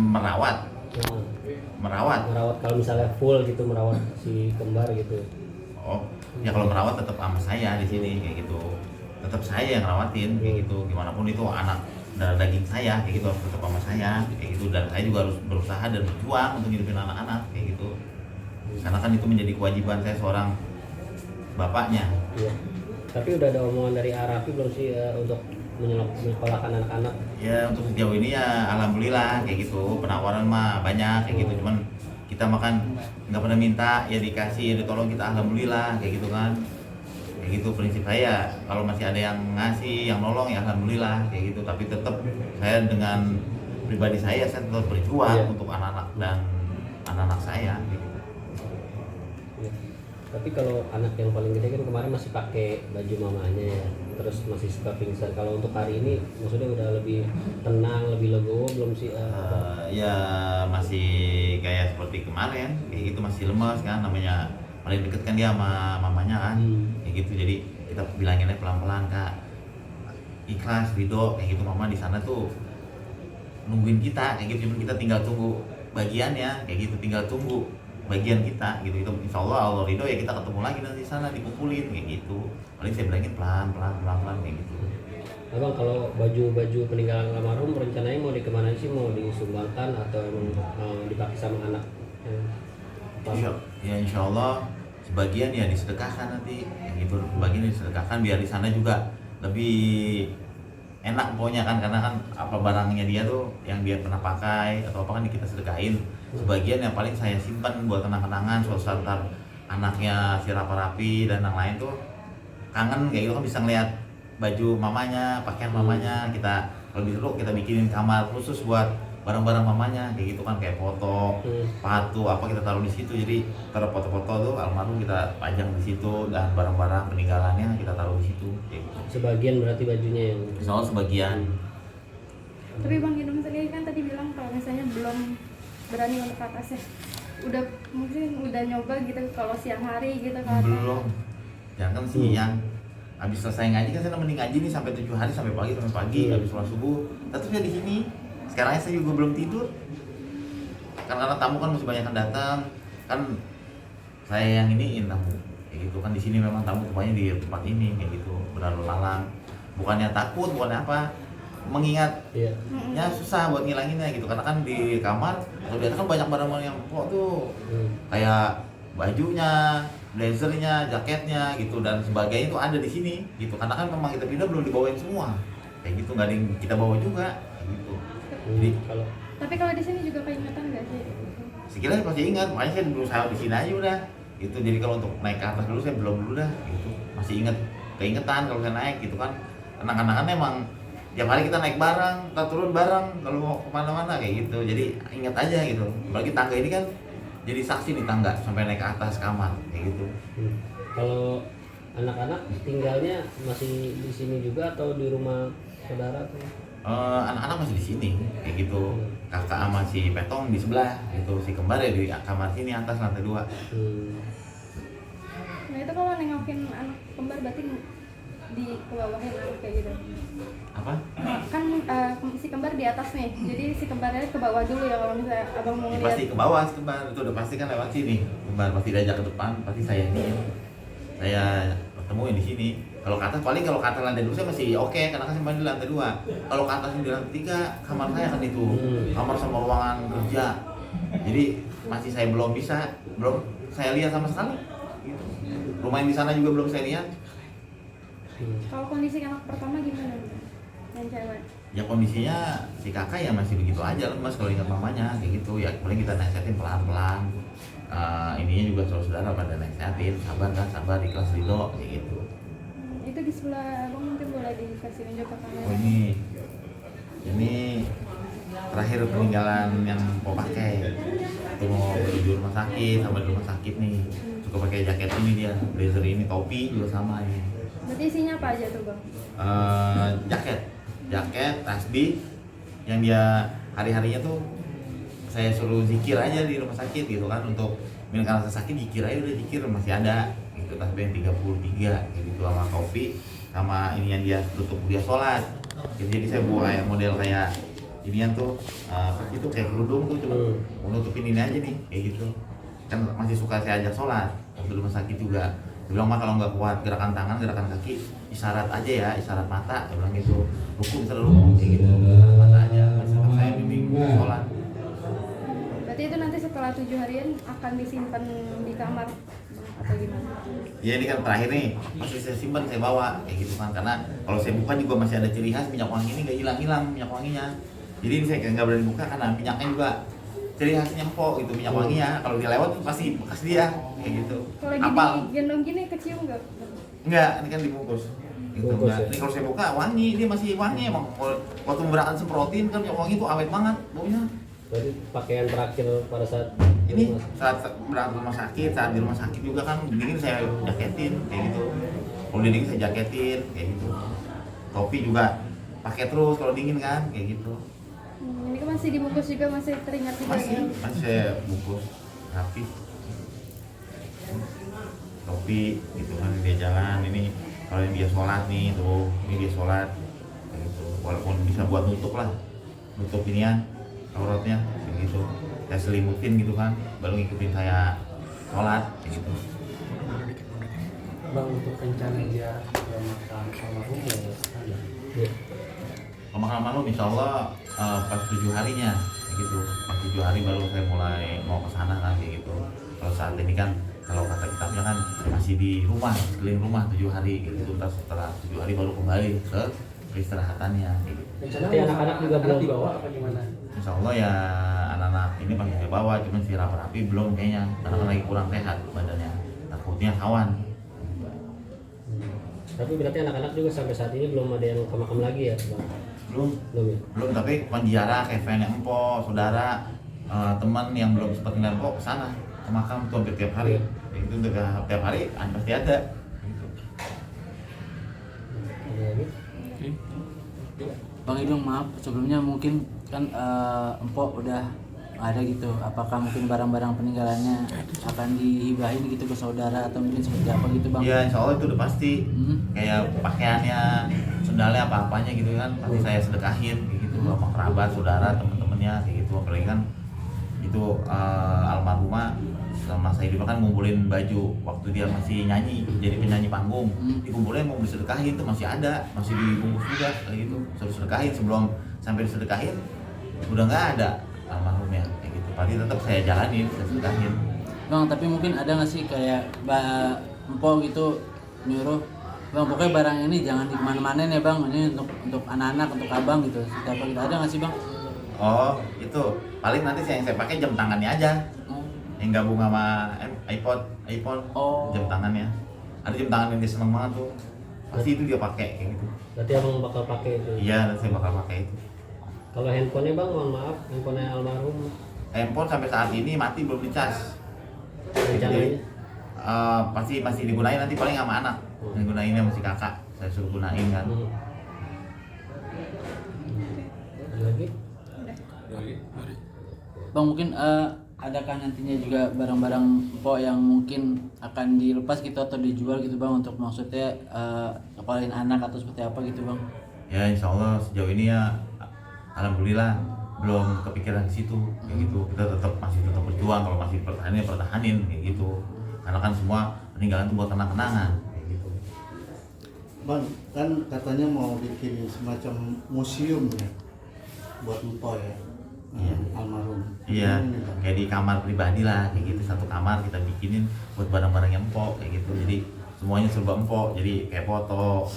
merawat. Kalau misalnya full gitu merawat si kembar gitu. Oh, ya kalau merawat tetap sama saya di sini kayak gitu. Tetap saya yang rawatin kayak gitu. Gimana pun itu anak darah daging saya kayak gitu, harus tetap sama saya kayak gitu, dan saya juga harus berusaha dan berjuang untuk hidupin anak-anak kayak gitu. Karena kan itu menjadi kewajiban saya seorang bapaknya. Iya. Tapi udah ada omongan dari Arafi belum sih untuk menyekolahkan anak-anak? Ya untuk sejauh ini ya alhamdulillah kayak gitu, penawaran mah banyak kayak gitu, cuman kita makan nggak pernah minta, ya dikasih, ya ditolong kita alhamdulillah kayak gitu kan. Kayak gitu prinsip saya, kalau masih ada yang ngasih, yang nolong ya alhamdulillah kayak gitu. Tapi tetap saya dengan pribadi saya tetap berjuang untuk anak-anak dan anak-anak saya kayak gitu. Ya. Tapi kalau anak yang paling gede kan kemarin masih pakai baju mamanya ya, terus masih suka pingsan. Kalau untuk hari ini maksudnya udah lebih tenang, lebih legowo belum sih? Ya masih kayak seperti kemarin kayak gitu, masih lemas kan, namanya paling deket kan dia sama mamanya kan kayak gitu. Jadi kita bilanginnya pelan-pelan, Kak, ikhlas, ridho kayak gitu. Mama di sana tuh nungguin kita kayak gitu, cuman kita tinggal tunggu bagiannya kayak gitu, tinggal tunggu bagian kita gitu. Itu insya Allah ridho ya kita ketemu lagi nanti di sana, dikumpulin kayak gitu. Paling saya bilangin pelan kayak gitu. Abang, kalau baju peninggalan almarhum rencananya mau dikemana sih? Mau disumbangkan atau emang dipakai sama anak? Insya Allah sebagian ya disedekahkan nanti kayak gitu, sebagian disedekahkan biar di sana juga lebih enak pokoknya kan, karena kan apa barangnya dia tuh yang dia pernah pakai atau apa kan kita sedekahin. Sebagian yang paling saya simpan buat kenang-kenangan, suatu saat ntar anaknya si Rapi dan yang lain tuh kangen kayak gitu kan, bisa ngeliat baju mamanya, pakaian mamanya. Kita kalau disuruh kita bikinin kamar khusus buat barang-barang mamanya kayak gitu kan, kayak foto, sepatu apa kita taruh di situ. Jadi taruh foto-foto tuh almarhum kita pajang di situ, dan barang-barang peninggalannya kita taruh di situ kayak gitu. Sebagian berarti bajunya yang Soal sebagian. Tapi Bang Hidung sendiri kan tadi bilang kalau misalnya belum berani untuk ke atas ya. Mungkin udah nyoba gitu kalau siang hari gitu kan? Belum. Jangan siang. Habis selesai ngaji kan saya nemenin ngaji nih sampai 7 hari, sampai pagi, habis sholat subuh tetapnya di sini. Sekarang saya juga belum tidur. Karena tamu kan masih banyak yang datang. Kan saya yang iniin tamu kayak gitu kan, di sini memang tamu kebanyakan di tempat ini kayak gitu, benar lalang. Bukannya takut, bukannya apa, mengingat ya susah buat ngilanginnya gitu, karena kan di kamar atau di atas kan banyak barang-barang yang kok tuh kayak bajunya, blazernya, jaketnya gitu dan sebagainya itu ada di sini gitu, karena kan memang kita pindah belum dibawain semua kayak gitu, nggak ada yang kita bawa juga kayak gitu. Jadi tapi kalau di sini juga keingetan nggak sih? sekiranya pasti ingat, makanya saya berusaha di sini aja udah gitu. Jadi kalau untuk naik ke atas dulu saya belum dulu dah gitu, masih keingetan kalau saya naik gitu kan. Anak-anak emang tiap hari kita naik bareng, kita turun bareng kalau mau kemana-mana kayak gitu. Jadi ingat aja gitu. Apalagi tangga ini kan jadi saksi nih, tangga sampai naik ke atas kamar kayak gitu. Kalau anak-anak tinggalnya masih di sini juga atau di rumah saudara tuh? Anak-anak masih di sini kayak gitu. Kakak sama si Petong di sebelah gitu, si kembar ya di kamar sini atas lantai 2. Nah itu kalau nengokin anak kembar berarti di kebawahin anak kayak gitu? Apa? Kan si kembar di atas nih, jadi si kembarnya ke bawah dulu ya kalau misalnya abang mau Ya, lihat. pasti ke bawah si kembar, itu udah pasti kan lewat sini. Kembar pasti diajak ke depan, pasti saya ketemuin di sini. Kalau ke atas, paling kalau ke atas lantai 2 saya masih oke, karena kan saya di lantai 2. Kalau ke atas di lantai 3, kamar saya kan itu kamar sama ruangan kerja. Jadi masih saya belum saya lihat sama sekali gitu. Rumah yang di sana juga belum saya lihat. Kalau kondisi anak pertama gimana? Yang cewek? Ya kondisinya si kakak ya masih begitu aja lemas kalau ingat mamanya kayak gitu. Ya paling kita nasihatin pelan-pelan. Ininya juga saudara pada nasihatin, sabar, ikhlas, ridho kayak gitu. Itu di sebelah abang mungkin boleh dikasih tunjuk ke kamera. Oh ini terakhir peninggalan yang mau pakai. Itu mau menuju rumah sakit, sama di rumah sakit nih suka pakai jaket ini, dia blazer ini, topi juga sama ini. Berarti isinya apa aja tuh bang? Jaket, tasbih yang dia hari-harinya tuh saya suruh zikir aja di rumah sakit gitu kan, untuk misalkan rasa sakit zikir aja, udah zikir masih ada gitu, tasbih yang 33 gitu, sama topi sama ini yang dia tutup dia sholat gitu. Jadi saya buat model kayak inian tuh itu kayak kerudung tuh cuma mau nutupin ini aja nih kayak gitu. Kan masih suka saya ajak sholat waktu di rumah sakit juga. Dia bilang mah kalau nggak kuat gerakan tangan gerakan kaki isyarat aja ya, isyarat mata. Dia bilang gitu, ruku bisa ruku kayak gitu, mata aja. Masih tetap saya bimbing sholat. Berarti itu nanti setelah 7 harian akan disimpan di kamar atau gimana? Ya ini kan terakhir nih, masih saya simpan, saya bawa kayak gitu kan. Karena kalau saya buka juga masih ada ciri khas minyak wangi ini nggak hilang-hilang minyak wanginya. Jadi ini saya nggak berani buka karena minyaknya juga ciri khasnya empok gitu, minyak wanginya. Kalau dia lewat pasti bekas dia kayak gitu. Kalau lagi Apal? digendong gini kecium nggak? Enggak, ini kan dibungkus. Gitu, Bungkus, enggak. ya? Ini kalau saya buka wangi, dia masih wangi emang. Waktu memberangkat semprotin kan minyak wangi itu awet banget baunya. Berarti pakaian terakhir pada saat Ini saat berangkat rumah sakit, saat di rumah sakit juga kan dingin saya jaketin kayak gitu. Kalau dingin saya jaketin kayak gitu. Topi juga pakai terus kalau dingin kan kayak gitu. Ini kan masih dibungkus juga, masih teringat juga ya? Masih saya bungkus rapi. Topi gitu kan dia jalan ini kalau yang dia sholat nih tuh ini dia sholat kayak gitu. Walaupun bisa buat nutup lah, nutup inian auratnya kayak gitu. Saya selimutin gitu kan, baru ngikutin saya sholat kayak gitu. Bang, untuk rencana dia makam almarhum ya ada. Pemakaman almarhum insya Allah pas 7 harinya kayak gitu. Pas 7 hari baru saya mulai mau ke sana kan kayak gitu. Kalau saat ini kan kalau kata kitabnya kan masih di rumah, sekeliling rumah 7 hari kayak gitu. Terus setelah 7 hari baru kembali ke peristirahatannya kayak gitu. Rencana Tapi anak-anak juga belum dibawa apa gimana? Insya Allah ya anak-anak ini pasti saya bawa, cuman si rapi belum kayaknya karena kan lagi kurang sehat badannya, takutnya kawan. Tapi berarti anak-anak juga sampai saat ini belum ada yang ke makam lagi ya, Bang? Belum ya? Belum, tapi penjara kayak fan empok, saudara, teman yang belum sempat ngeliat empok kesana ke makam tuh hampir tiap hari. Itu udah tiap hari pasti ada. Gitu. Ada lagi? Bang Idung, maaf sebelumnya mungkin kan empok udah ada gitu, apakah mungkin barang-barang peninggalannya akan dihibahin gitu ke saudara atau mungkin seperti apa gitu Bang? Iya, insya Allah itu udah pasti. Kayak pakaiannya, sendalnya apa-apanya gitu kan pasti saya sedekahin kayak gitu sama kerabat, saudara, temen-temennya kayak gitu. Apalagi kan itu almarhumah sama saya juga kan ngumpulin baju waktu dia masih nyanyi, jadi penyanyi panggung. Dikumpulin mau disedekahin itu masih ada, masih dibungkus juga kayak gitu. Suruh sedekahin, sebelum sampai disedekahin udah nggak ada almarhumnya kayak gitu. Pasti tetap saya jalanin, saya sedekahin. Bang, tapi mungkin ada nggak sih kayak empok gitu nyuruh Bang, pokoknya barang ini jangan dimana-mana ya Bang, ini untuk anak-anak, untuk abang gitu, seperti apa gitu, ada nggak sih Bang? Oh itu paling nanti yang saya pakai jam tangannya aja, yang gabung sama iPhone, Oh. jam tangannya. Ada jam tangan yang dia seneng banget tuh, pasti itu dia pakai kayak gitu. Berarti abang bakal pakai itu? Iya, saya bakal pakai itu. Kalau handphonenya Bang, mohon maaf, handphonenya almarhum Handphone sampai saat ini mati belum dicas. rencananya? Pasti masih digunain nanti paling sama anak. Yang gunainnya masih kakak, saya suruh gunain kan. Ada lagi? Bang, mungkin adakah nantinya juga barang-barang empok yang mungkin akan dilepas gitu atau dijual gitu Bang, untuk maksudnya kepalain anak atau seperti apa gitu Bang? Ya insya Allah sejauh ini ya alhamdulillah belum kepikiran ke situ kayak gitu. Kita masih tetap berjuang, kalau masih pertahanin kayak gitu. Karena kan semua peninggalan itu buat kenang-kenangan kayak gitu. Bang, kan katanya mau bikin semacam museum ya buat empok ya, Iya. almarhum. Iya, Gimana, Bang? kayak di kamar pribadi lah kayak gitu. Satu kamar kita bikinin buat barang-barang yang empok kayak gitu. Jadi semuanya serba empok. Jadi kayak foto,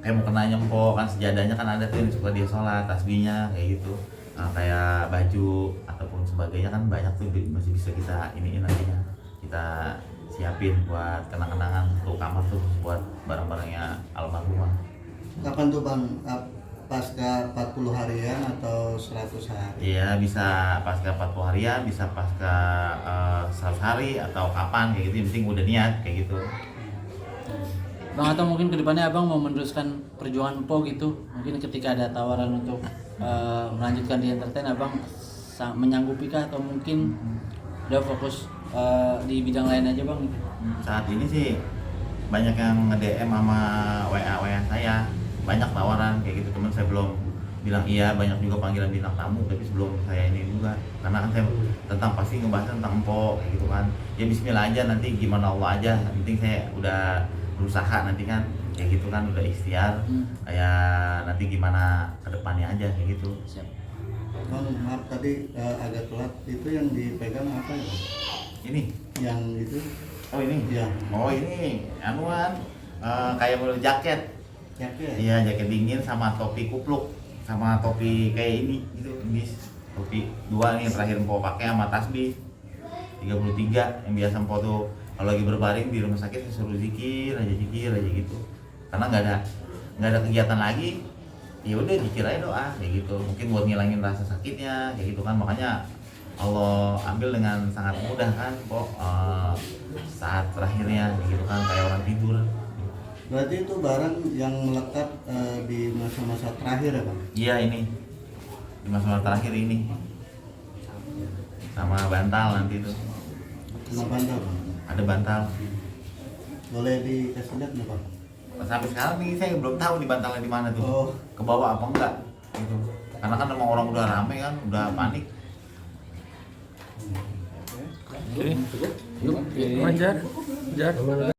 kayak mau kenanya empok kan, sejadahnya kan ada tuh yang suka dia sholat, tasbihnya kayak gitu. Nah, kayak baju ataupun sebagainya kan banyak tuh masih bisa kita iniin nantinya. Kita siapin buat kenang-kenangan untuk kamar tuh, buat barang-barangnya almarhumah. Kapan tuh Bang? Pasca 40 harian atau 100 hari? Iya, bisa pasca 40 harian, bisa pasca 100 hari atau kapan kayak gitu. Yang penting udah niat kayak gitu. Bang, atau mungkin kedepannya abang mau meneruskan perjuangan empok gitu, mungkin ketika ada tawaran untuk melanjutkan di entertain, abang menyanggupi kah atau mungkin udah fokus di bidang lain aja Bang gitu? Saat ini sih banyak yang nge-DM sama WA saya, banyak tawaran kayak gitu, teman saya belum bilang iya, banyak juga panggilan bintang tamu, tapi sebelum saya ini juga, karena kan saya tentang pasti ngebahas tentang empok kayak gitu kan. Ya bismillah aja, nanti gimana Allah aja, yang penting saya udah berusaha nanti kan, kayak gitu kan, udah ikhtiar, kayak nanti gimana kedepannya aja kayak gitu. Siap. Bang, maaf tadi agak telat, itu yang dipegang apa ya? Ini, Yang itu? oh ini, Iya. oh ini, anuan, kayak model jaket. Jaket. Iya, jaket dingin sama topi kupluk, sama topi kayak ini gitu, ini topi dua nih terakhir Mpok pakai sama tasbih 33 yang biasa Mpok tuh kalau lagi berbaring di rumah sakit saya suruh zikir aja gitu, karena nggak ada kegiatan lagi, ya udah zikir aja doa kayak gitu, mungkin buat ngilangin rasa sakitnya kayak gitu kan, makanya Allah ambil dengan sangat mudah kan Mpok, saat terakhirnya kayak gitu kan, kayak orang tidur. Berarti itu barang yang melekat di masa-masa terakhir ya Bang? Iya ini di masa terakhir ini sama bantal nanti tuh Kena bantal Bang? ada bantal. Boleh dikasih lihat nggak Bang? Sampai sekarang nih saya belum tahu di bantalnya di mana tuh, Oh. ke bawah apa enggak gitu, karena kan emang orang udah rame kan, udah panik. Aman.